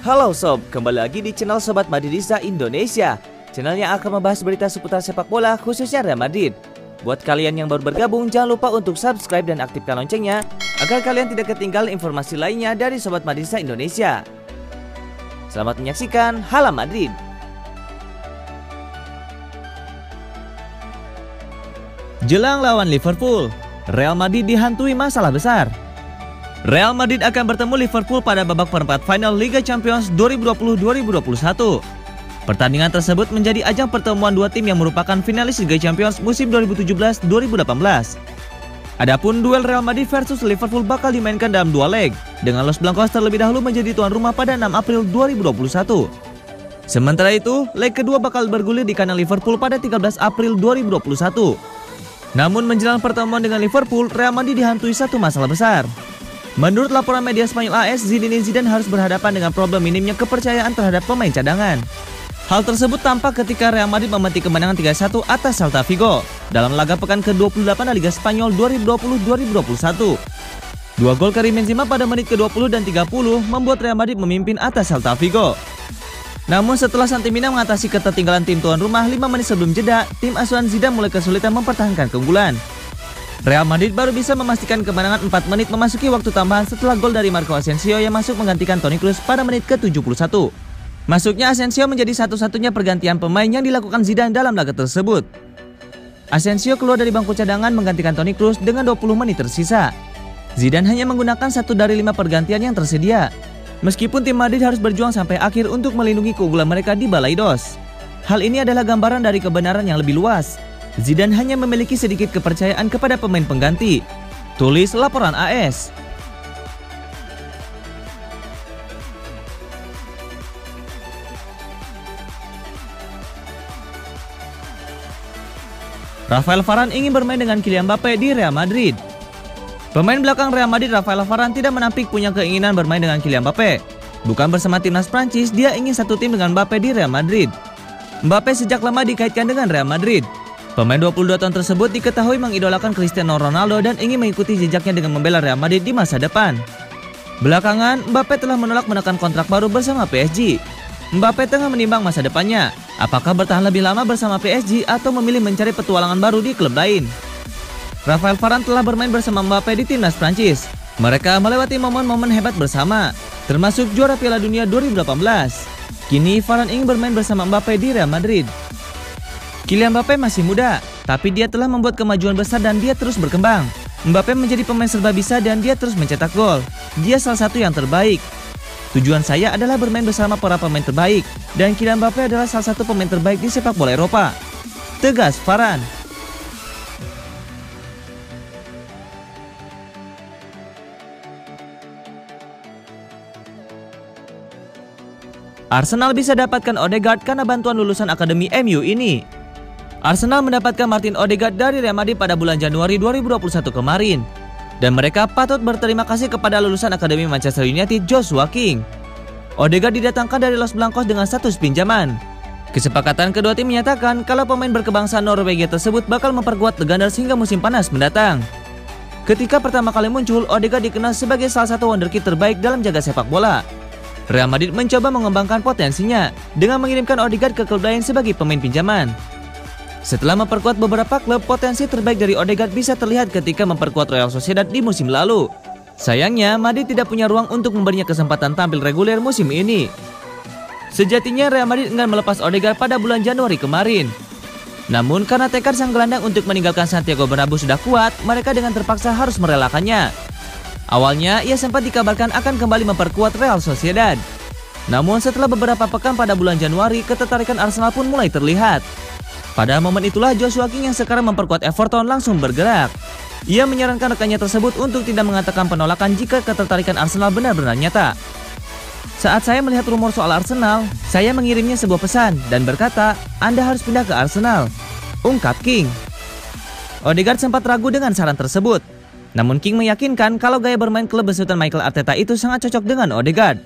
Halo sob, kembali lagi di channel Sobat Madridista Indonesia. Channel yang akan membahas berita seputar sepak bola khususnya Real Madrid. Buat kalian yang baru bergabung, jangan lupa untuk subscribe dan aktifkan loncengnya agar kalian tidak ketinggalan informasi lainnya dari Sobat Madridista Indonesia. Selamat menyaksikan Hala Madrid. Jelang lawan Liverpool, Real Madrid dihantui masalah besar. Real Madrid akan bertemu Liverpool pada babak perempat final Liga Champions 2020-2021. Pertandingan tersebut menjadi ajang pertemuan dua tim yang merupakan finalis Liga Champions musim 2017-2018. Adapun duel Real Madrid versus Liverpool bakal dimainkan dalam dua leg, dengan Los Blancos terlebih dahulu menjadi tuan rumah pada 6 April 2021. Sementara itu, leg kedua bakal bergulir di kandang Liverpool pada 13 April 2021. Namun menjelang pertemuan dengan Liverpool, Real Madrid dihantui satu masalah besar. Menurut laporan media Spanyol AS, Zinedine Zidane harus berhadapan dengan problem minimnya kepercayaan terhadap pemain cadangan. Hal tersebut tampak ketika Real Madrid memetik kemenangan 3-1 atas Celta Vigo dalam laga pekan ke-28 Liga Spanyol 2020-2021. Dua gol Karim Benzema pada menit ke-20 dan 30 membuat Real Madrid memimpin atas Celta Vigo. Namun setelah Santi Mina mengatasi ketertinggalan tim tuan rumah 5 menit sebelum jeda, tim asuhan Zidane mulai kesulitan mempertahankan keunggulan. Real Madrid baru bisa memastikan kemenangan 4 menit memasuki waktu tambahan setelah gol dari Marco Asensio yang masuk menggantikan Toni Kroos pada menit ke-71. Masuknya Asensio menjadi satu-satunya pergantian pemain yang dilakukan Zidane dalam laga tersebut. Asensio keluar dari bangku cadangan menggantikan Toni Kroos dengan 20 menit tersisa. Zidane hanya menggunakan 1 dari 5 pergantian yang tersedia. Meskipun tim Madrid harus berjuang sampai akhir untuk melindungi keunggulan mereka di Balaidos. Hal ini adalah gambaran dari kebenaran yang lebih luas. Zidane hanya memiliki sedikit kepercayaan kepada pemain pengganti, tulis laporan AS. Rafael Varane ingin bermain dengan Kylian Mbappe di Real Madrid. Pemain belakang Real Madrid Rafael Varane tidak menampik punya keinginan bermain dengan Kylian Mbappe. Bukan bersama timnas Prancis, dia ingin satu tim dengan Mbappe di Real Madrid. Mbappe sejak lama dikaitkan dengan Real Madrid. Pemain 22 tahun tersebut diketahui mengidolakan Cristiano Ronaldo dan ingin mengikuti jejaknya dengan membela Real Madrid di masa depan. Belakangan, Mbappe telah menolak menekan kontrak baru bersama PSG. Mbappe tengah menimbang masa depannya, apakah bertahan lebih lama bersama PSG atau memilih mencari petualangan baru di klub lain. Rafael Varane telah bermain bersama Mbappe di timnas Prancis. Mereka melewati momen-momen hebat bersama, termasuk juara Piala Dunia 2018. Kini Varane ingin bermain bersama Mbappe di Real Madrid. Kylian Mbappe masih muda, tapi dia telah membuat kemajuan besar dan dia terus berkembang. Mbappe menjadi pemain serba bisa dan dia terus mencetak gol. Dia salah satu yang terbaik. Tujuan saya adalah bermain bersama para pemain terbaik, dan Kylian Mbappe adalah salah satu pemain terbaik di sepak bola Eropa, tegas Varane. Arsenal bisa dapatkan Odegaard karena bantuan lulusan Akademi MU ini. Arsenal mendapatkan Martin Odegaard dari Real Madrid pada bulan Januari 2021 kemarin. Dan mereka patut berterima kasih kepada lulusan Akademi Manchester United Joshua King. Odegaard didatangkan dari Los Blancos dengan status pinjaman. Kesepakatan kedua tim menyatakan kalau pemain berkebangsaan Norwegia tersebut bakal memperkuat The Gunners hingga musim panas mendatang. Ketika pertama kali muncul, Odegaard dikenal sebagai salah satu wonderkid terbaik dalam jagat sepak bola. Real Madrid mencoba mengembangkan potensinya dengan mengirimkan Odegaard ke klub lain sebagai pemain pinjaman. Setelah memperkuat beberapa klub, potensi terbaik dari Odegaard bisa terlihat ketika memperkuat Real Sociedad di musim lalu. Sayangnya, Madrid tidak punya ruang untuk memberinya kesempatan tampil reguler musim ini. Sejatinya Real Madrid enggan melepas Odegaard pada bulan Januari kemarin. Namun karena tekad sang gelandang untuk meninggalkan Santiago Bernabeu sudah kuat, mereka dengan terpaksa harus merelakannya. Awalnya, ia sempat dikabarkan akan kembali memperkuat Real Sociedad. Namun setelah beberapa pekan pada bulan Januari, ketertarikan Arsenal pun mulai terlihat. Pada momen itulah Joshua King yang sekarang memperkuat Everton langsung bergerak. Ia menyarankan rekannya tersebut untuk tidak mengatakan penolakan jika ketertarikan Arsenal benar-benar nyata. Saat saya melihat rumor soal Arsenal, saya mengirimnya sebuah pesan dan berkata, Anda harus pindah ke Arsenal, ungkap King. Odegaard sempat ragu dengan saran tersebut. Namun King meyakinkan kalau gaya bermain klub besutan Mikel Arteta itu sangat cocok dengan Odegaard.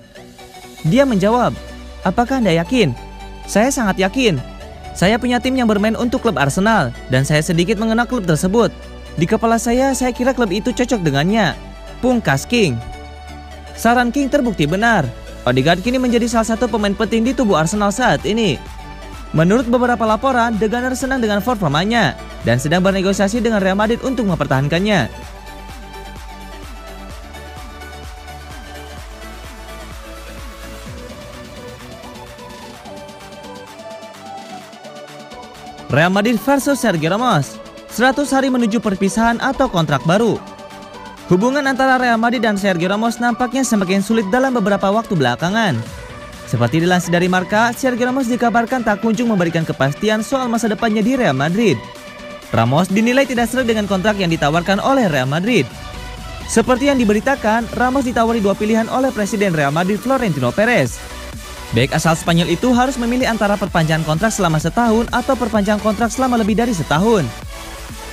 Dia menjawab, apakah Anda yakin? Saya sangat yakin. Saya punya tim yang bermain untuk klub Arsenal, dan saya sedikit mengenal klub tersebut. Di kepala saya kira klub itu cocok dengannya, pungkas King. Saran King terbukti benar. Odegaard kini menjadi salah satu pemain penting di tubuh Arsenal saat ini. Menurut beberapa laporan, The Gunners senang dengan performanya dan sedang bernegosiasi dengan Real Madrid untuk mempertahankannya. Real Madrid versus Sergio Ramos, 100 hari menuju perpisahan atau kontrak baru. Hubungan antara Real Madrid dan Sergio Ramos nampaknya semakin sulit dalam beberapa waktu belakangan. Seperti dilansir dari Marca, Sergio Ramos dikabarkan tak kunjung memberikan kepastian soal masa depannya di Real Madrid. Ramos dinilai tidak serak dengan kontrak yang ditawarkan oleh Real Madrid. Seperti yang diberitakan, Ramos ditawari dua pilihan oleh Presiden Real Madrid Florentino Perez. Bek asal Spanyol itu harus memilih antara perpanjangan kontrak selama setahun atau perpanjangan kontrak selama lebih dari setahun.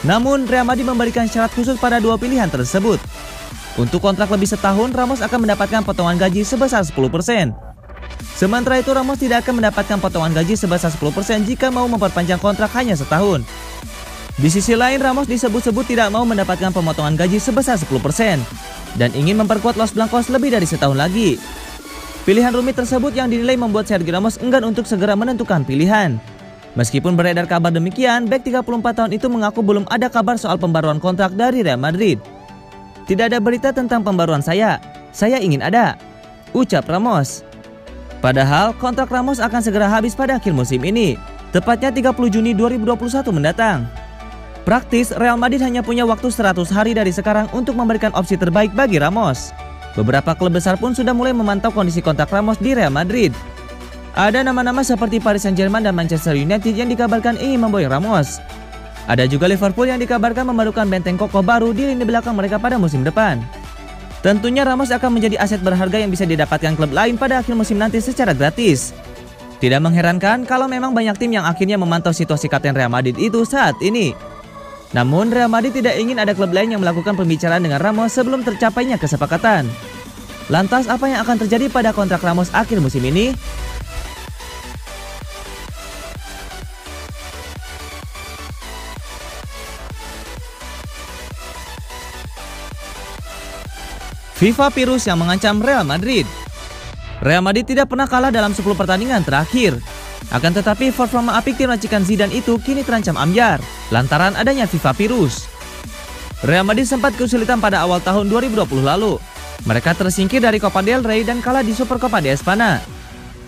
Namun, Real Madrid memberikan syarat khusus pada dua pilihan tersebut. Untuk kontrak lebih setahun, Ramos akan mendapatkan potongan gaji sebesar 10%. Sementara itu, Ramos tidak akan mendapatkan potongan gaji sebesar 10% jika mau memperpanjang kontrak hanya setahun. Di sisi lain, Ramos disebut-sebut tidak mau mendapatkan pemotongan gaji sebesar 10% dan ingin memperkuat Los Blancos lebih dari setahun lagi. Pilihan rumit tersebut yang dinilai membuat Sergio Ramos enggan untuk segera menentukan pilihan. Meskipun beredar kabar demikian, bek 34 tahun itu mengaku belum ada kabar soal pembaruan kontrak dari Real Madrid. Tidak ada berita tentang pembaruan saya ingin ada, ucap Ramos. Padahal kontrak Ramos akan segera habis pada akhir musim ini, tepatnya 30 Juni 2021 mendatang. Praktis, Real Madrid hanya punya waktu 100 hari dari sekarang untuk memberikan opsi terbaik bagi Ramos. Beberapa klub besar pun sudah mulai memantau kondisi kontrak Ramos di Real Madrid. Ada nama-nama seperti Paris Saint-Germain dan Manchester United yang dikabarkan ingin memboyong Ramos. Ada juga Liverpool yang dikabarkan memerlukan benteng kokoh baru di lini belakang mereka pada musim depan. Tentunya Ramos akan menjadi aset berharga yang bisa didapatkan klub lain pada akhir musim nanti secara gratis. Tidak mengherankan kalau memang banyak tim yang akhirnya memantau situasi kapten Real Madrid itu saat ini. Namun Real Madrid tidak ingin ada klub lain yang melakukan pembicaraan dengan Ramos sebelum tercapainya kesepakatan. Lantas apa yang akan terjadi pada kontrak Ramos akhir musim ini? FIFA virus yang mengancam Real Madrid. Real Madrid tidak pernah kalah dalam 10 pertandingan terakhir. Akan tetapi performa apik tim racikan Zidane itu kini terancam ambyar lantaran adanya FIFA virus. Real Madrid sempat kesulitan pada awal tahun 2020 lalu. Mereka tersingkir dari Copa del Rey dan kalah di Supercopa de España.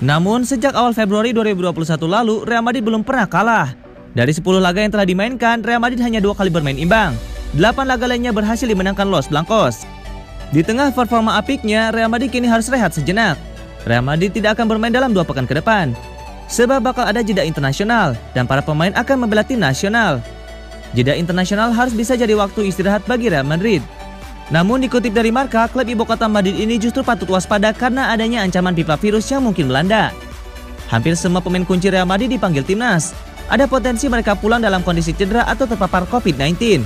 Namun sejak awal Februari 2021 lalu, Real Madrid belum pernah kalah. Dari 10 laga yang telah dimainkan, Real Madrid hanya 2 kali bermain imbang. 8 laga lainnya berhasil dimenangkan Los Blancos. Di tengah performa apiknya, Real Madrid kini harus rehat sejenak. Real Madrid tidak akan bermain dalam 2 pekan ke depan, sebab bakal ada jeda internasional dan para pemain akan membela tim nasional. Jeda internasional harus bisa jadi waktu istirahat bagi Real Madrid. Namun dikutip dari Marca, klub ibu kota Madrid ini justru patut waspada karena adanya ancaman pipa virus yang mungkin melanda. Hampir semua pemain kunci Real Madrid dipanggil timnas. Ada potensi mereka pulang dalam kondisi cedera atau terpapar COVID-19.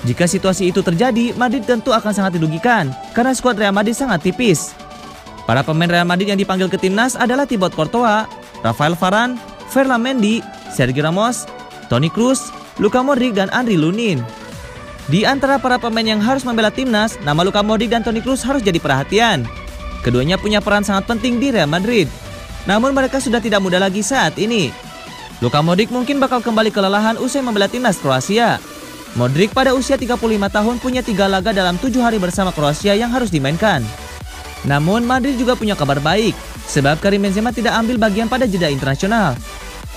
Jika situasi itu terjadi, Madrid tentu akan sangat dirugikan karena skuad Real Madrid sangat tipis. Para pemain Real Madrid yang dipanggil ke timnas adalah Thibaut Courtois, Rafael Varane, Ferland Mendy, Sergio Ramos, Toni Kroos, Luka Modric, dan Andriy Lunin. Di antara para pemain yang harus membela timnas, nama Luka Modric dan Toni Kroos harus jadi perhatian. Keduanya punya peran sangat penting di Real Madrid. Namun mereka sudah tidak muda lagi saat ini. Luka Modric mungkin bakal kembali kelelahan usai membela timnas Kroasia. Modric pada usia 35 tahun punya 3 laga dalam 7 hari bersama Kroasia yang harus dimainkan. Namun Madrid juga punya kabar baik, sebab Karim Benzema tidak ambil bagian pada jeda internasional.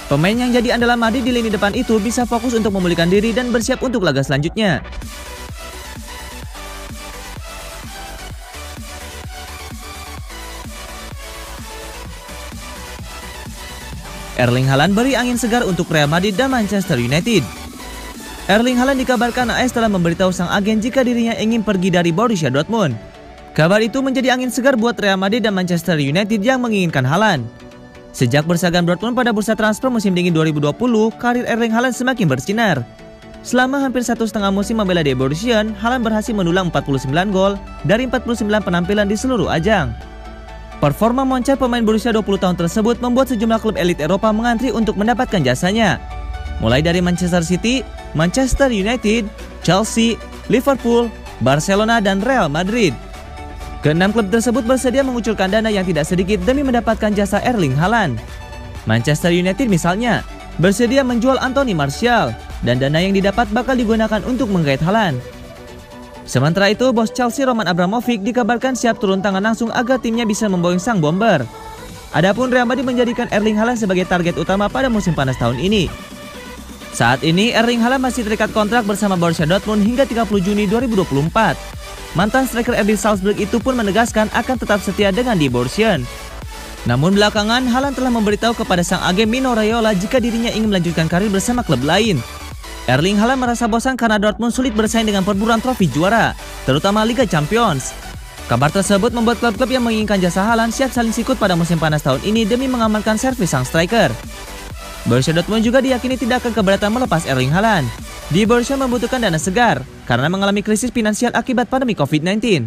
Pemain yang jadi andalan Madrid di lini depan itu bisa fokus untuk memulihkan diri dan bersiap untuk laga selanjutnya. Erling Haaland beri angin segar untuk Real Madrid dan Manchester United. Erling Haaland dikabarkan AS telah memberitahu sang agen jika dirinya ingin pergi dari Borussia Dortmund. Kabar itu menjadi angin segar buat Real Madrid dan Manchester United yang menginginkan Haaland. Sejak bersagam Dortmund pada bursa transfer musim dingin 2020, karir Erling Haaland semakin bersinar. Selama hampir 1,5 musim membela di Borussia, Haaland berhasil mendulang 49 gol dari 49 penampilan di seluruh ajang. Performa moncer pemain berusia 20 tahun tersebut membuat sejumlah klub elit Eropa mengantri untuk mendapatkan jasanya. Mulai dari Manchester City, Manchester United, Chelsea, Liverpool, Barcelona, dan Real Madrid. Keenam klub tersebut bersedia mengucurkan dana yang tidak sedikit demi mendapatkan jasa Erling Haaland. Manchester United misalnya bersedia menjual Anthony Martial dan dana yang didapat bakal digunakan untuk menggait Haaland. Sementara itu, bos Chelsea Roman Abramovich dikabarkan siap turun tangan langsung agar timnya bisa memboyong sang bomber. Adapun Real Madrid menjadikan Erling Haaland sebagai target utama pada musim panas tahun ini. Saat ini, Erling Haaland masih terikat kontrak bersama Borussia Dortmund hingga 30 Juni 2024. Mantan striker RB Salzburg itu pun menegaskan akan tetap setia dengan Die Borussia. Namun belakangan, Haaland telah memberitahu kepada sang agen Mino Raiola jika dirinya ingin melanjutkan karir bersama klub lain. Erling Haaland merasa bosan karena Dortmund sulit bersaing dengan perburuan trofi juara, terutama Liga Champions. Kabar tersebut membuat klub-klub yang menginginkan jasa Haaland siap saling sikut pada musim panas tahun ini demi mengamankan servis sang striker. Borussia Dortmund juga diyakini tidak akan keberatan melepas Erling Haaland. Die Borussia membutuhkan dana segar karena mengalami krisis finansial akibat pandemi COVID-19.